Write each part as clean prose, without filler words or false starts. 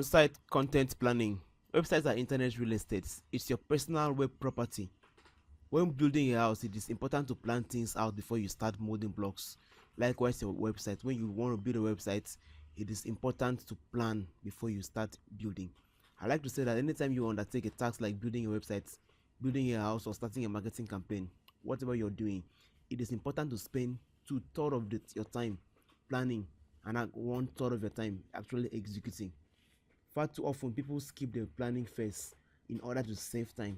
Site content planning. Websites are internet real estate. It's your personal web property. When building a house, it is important to plan things out before you start molding blocks. Likewise, your website. When you want to build a website, it is important to plan before you start building. I like to say that anytime you undertake a task like building a website, building a house, or starting a marketing campaign, whatever you're doing, it is important to spend two-thirds of your time planning and one-third of your time actually executing. Far too often, people skip the planning phase in order to save time.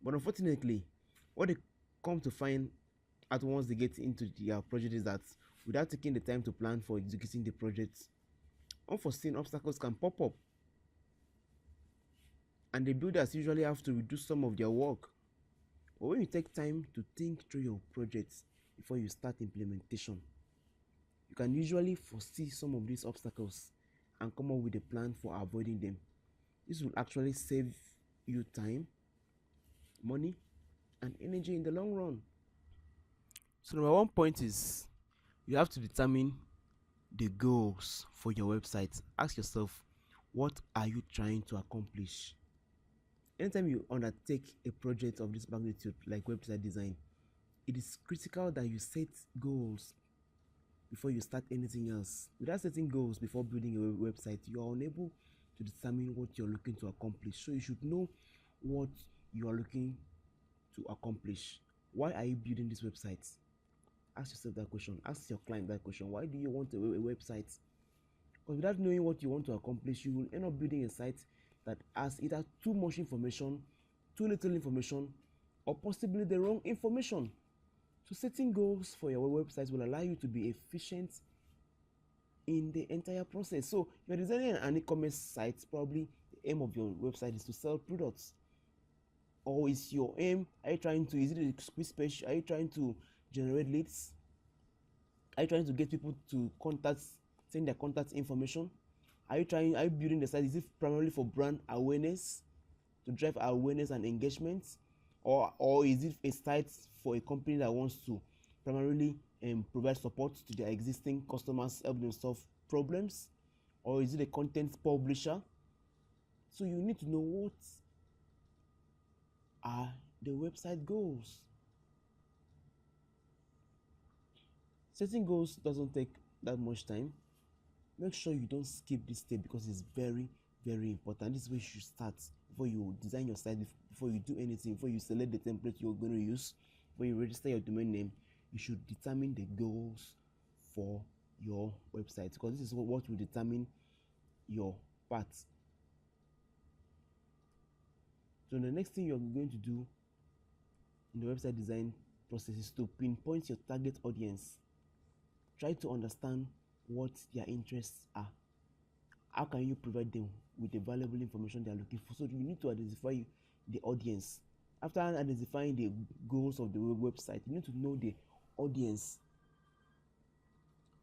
But unfortunately, what they come to find at once they get into their project is that without taking the time to plan for executing the project, unforeseen obstacles can pop up, and the builders usually have to reduce some of their work. But when you take time to think through your projects before you start implementation, you can usually foresee some of these obstacles and come up with a plan for avoiding them. This will actually save you time, money, and energy in the long run. So number one point is you have to determine the goals for your website. Ask yourself, what are you trying to accomplish? Anytime you undertake a project of this magnitude like website design, it is critical that you set goals before you start anything else. Without setting goals before building a website, you are unable to determine what you're looking to accomplish. So you should know what you are looking to accomplish. Why are you building this website? Ask yourself that question. Ask your client that question. Why do you want a website? Because without knowing what you want to accomplish, you will end up building a site that has either too much information, too little information, or possibly the wrong information. So setting goals for your website will allow you to be efficient in the entire process. So if you're designing an e-commerce site, probably the aim of your website is to sell products. Or is your aim, are you trying to, is it a squeeze page? Are you trying to generate leads? Are you trying to get people to send their contact information? Are you building the site? Is it primarily for brand awareness, to drive awareness and engagement? Or is it a site for a company that wants to primarily provide support to their existing customers, help them solve problems? Or is it a content publisher? So you need to know what are the website goals. Setting goals doesn't take that much time. Make sure you don't skip this step because it's very, very important. This is where you should start before you design your site, before you do anything, before you select the template you're going to use, before you register your domain name. You should determine the goals for your website because this is what will determine your path. So the next thing you're going to do in the website design process is to pinpoint your target audience. Try to understand what their interests are. How can you provide them with the valuable information they are looking for? So you need to identify the audience. After identifying the goals of the website, you need to know the audience.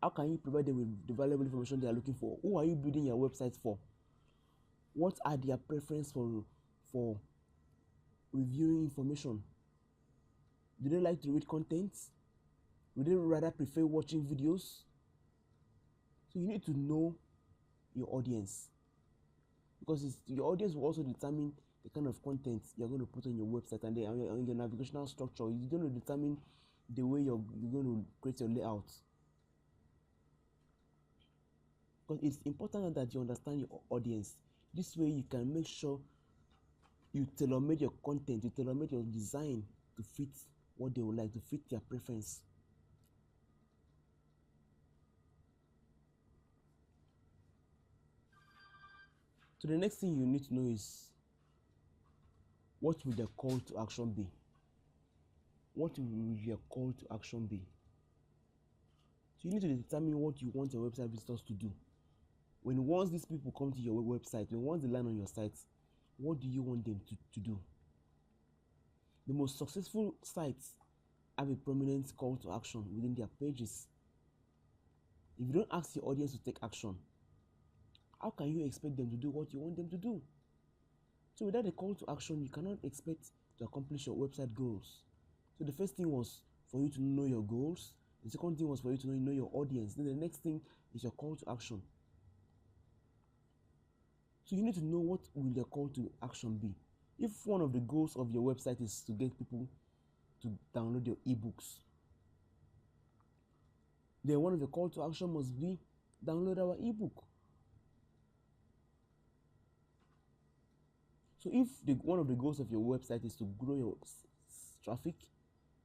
How can you provide them with the valuable information they are looking for? Who are you building your website for? What are their preference for reviewing information? Do they like to read content? Would they rather prefer watching videos? So you need to know your audience because your audience will also determine the kind of content you're going to put on your website and on your navigational structure. It's going to determine the way you're going to create your layout. Because it's important that you understand your audience. This way you can make sure you tailor-made your content, you tailor-made your design to fit what they would like, to fit their preference. So the next thing you need to know is, what will the call to action be? What will your call to action be? So you need to determine what you want your website visitors to do. Once these people come to your website, once they land on your site, what do you want them to do? The most successful sites have a prominent call to action within their pages. If you don't ask your audience to take action, how can you expect them to do what you want them to do? So without a call to action, you cannot expect to accomplish your website goals. So the first thing was for you to know your goals. The second thing was for you to know your audience. Then the next thing is your call to action. So you need to know what will the call to action be. If one of the goals of your website is to get people to download your ebooks, then one of the call to action must be download our ebook. So if one of the goals of your website is to grow your traffic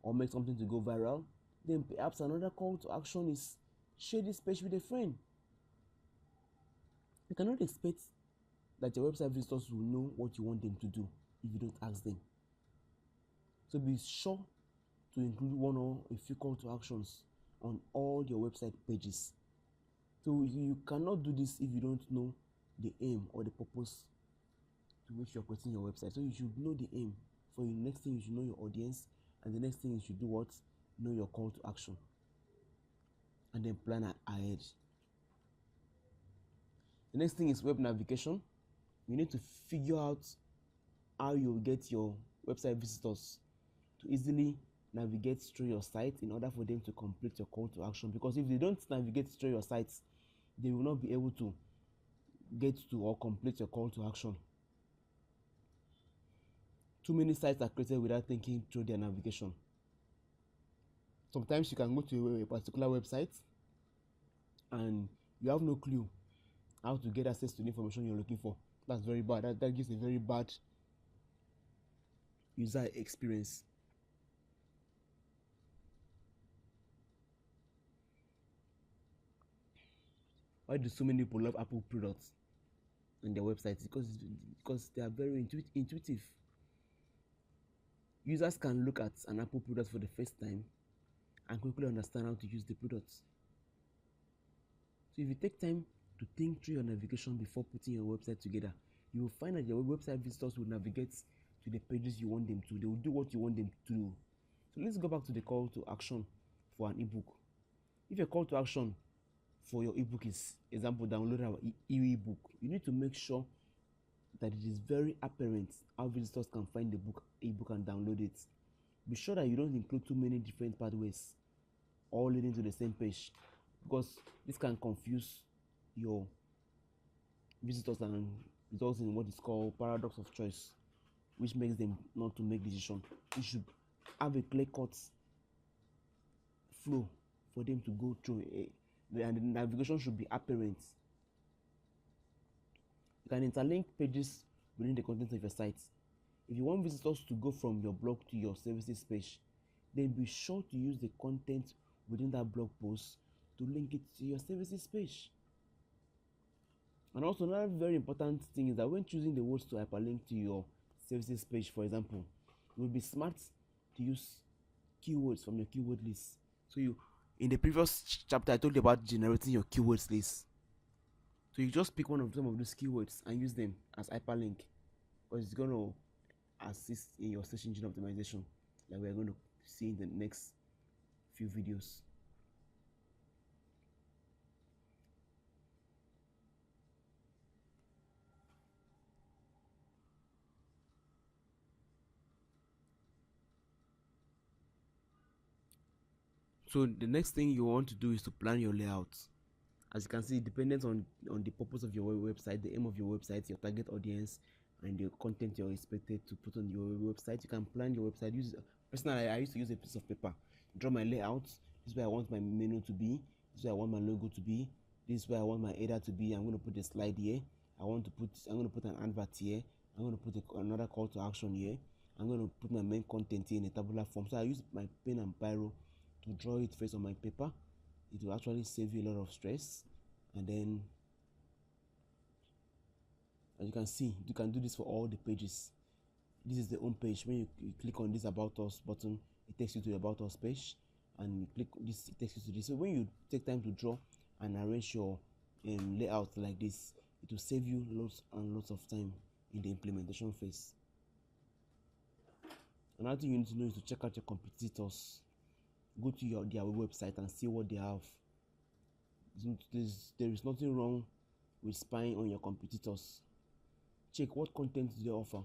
or make something to go viral, then perhaps another call to action is share this page with a friend. You cannot expect that your website visitors will know what you want them to do if you don't ask them. So be sure to include one or a few call to actions on all your website pages. So you cannot do this if you don't know the aim or the purpose to which you're creating your website. So you should know the aim. For the next thing, you should know your audience, and the next thing you should do what? Know your call to action, and then plan ahead. The next thing is web navigation. You need to figure out how you get your website visitors to easily navigate through your site in order for them to complete your call to action. Because if they don't navigate through your sites, they will not be able to get to or complete your call to action. Too many sites are created without thinking through their navigation. Sometimes you can go to a particular website and you have no clue how to get access to the information you're looking for. That's very bad. That gives a very bad user experience. Why do so many people love Apple products on their websites? Because they are very intuitive. Users can look at an Apple product for the first time and quickly understand how to use the products. So if you take time to think through your navigation before putting your website together, you will find that your website visitors will navigate to the pages you want them to. They will do what you want them to do. So let's go back to the call to action for an ebook. If your call to action for your ebook is, example, download our ebook, you need to make sure that it is very apparent how visitors can find the ebook and download it. Be sure that you don't include too many different pathways all leading to the same page, because this can confuse your visitors and results in what is called paradox of choice, which makes them not to make decisions. You should have a clear-cut flow for them to go through, and the navigation should be apparent. You can interlink pages within the content of your site. If you want visitors to go from your blog to your services page, then be sure to use the content within that blog post to link it to your services page. And also, another very important thing is that when choosing the words to hyperlink to your services page, for example, it would be smart to use keywords from your keyword list. So in the previous chapter, I told you about generating your keywords list. So you just pick some of those keywords and use them as hyperlink, because it's going to assist in your search engine optimization, like we're going to see in the next few videos. So the next thing you want to do is to plan your layout. As you can see, dependent on the purpose of your website, the aim of your website, your target audience, and the content you're expected to put on your website, you can plan your website. Personally, I used to use a piece of paper, draw my layout. This is where I want my menu to be. This is where I want my logo to be. This is where I want my header to be. I'm going to put a slide here. I'm going to put an advert here. I'm going to put another call to action here. I'm going to put my main content here in a tabular form. So I use my pen and biro to draw it first on my paper. It will actually save you a lot of stress. And then, as you can see, you can do this for all the pages. This is the home page. When you click on this About Us button, it takes you to the About Us page, and you click this, it takes you to this. So when you take time to draw and arrange your layout like this, it will save you lots and lots of time in the implementation phase. Another thing you need to know is to check out your competitors. Go to their website and see what they have. There is nothing wrong with spying on your competitors. Check what content do they offer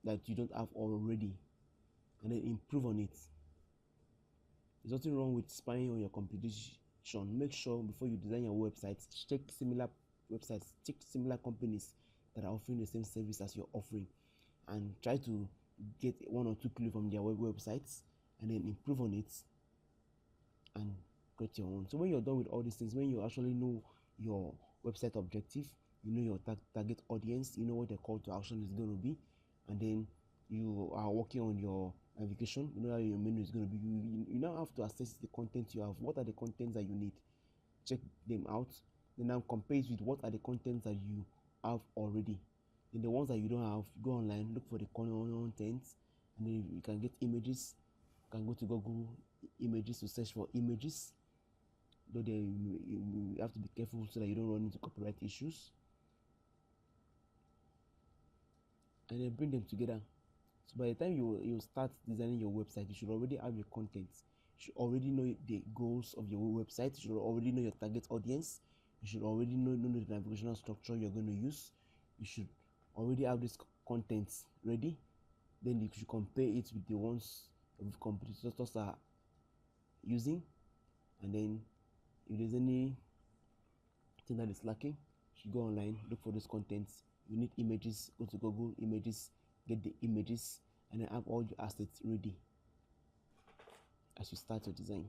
that you don't have already, and then improve on it. There's nothing wrong with spying on your competition. Make sure before you design your website, check similar websites, check similar companies that are offering the same service as you're offering, and try to get 1 or 2 clues from their websites, and then improve on it and create your own. So when you're done with all these things, when you actually know your website objective, you know your target audience, you know what the call to action is going to be, and then you are working on your navigation, you know how your menu is going to be, you now have to assess the content you have. What are the contents that you need? Check them out, then now compare it with what are the contents that you have already. In the ones that you don't have, go online, look for the contents, and then you can get images. You can go to Google Images to search for images, though you have to be careful so that you don't run into copyright issues, and then bring them together. So by the time you start designing your website, you should already have your content. You should already know the goals of your website. You should already know your target audience. You should already know the navigational structure you're going to use. You should already have this content ready. Then you should compare it with the ones of competitors are using, and then if there's anything that is lacking, you should go online, look for those contents. You need images, go to Google Images, get the images, and then have all your assets ready as you start your design.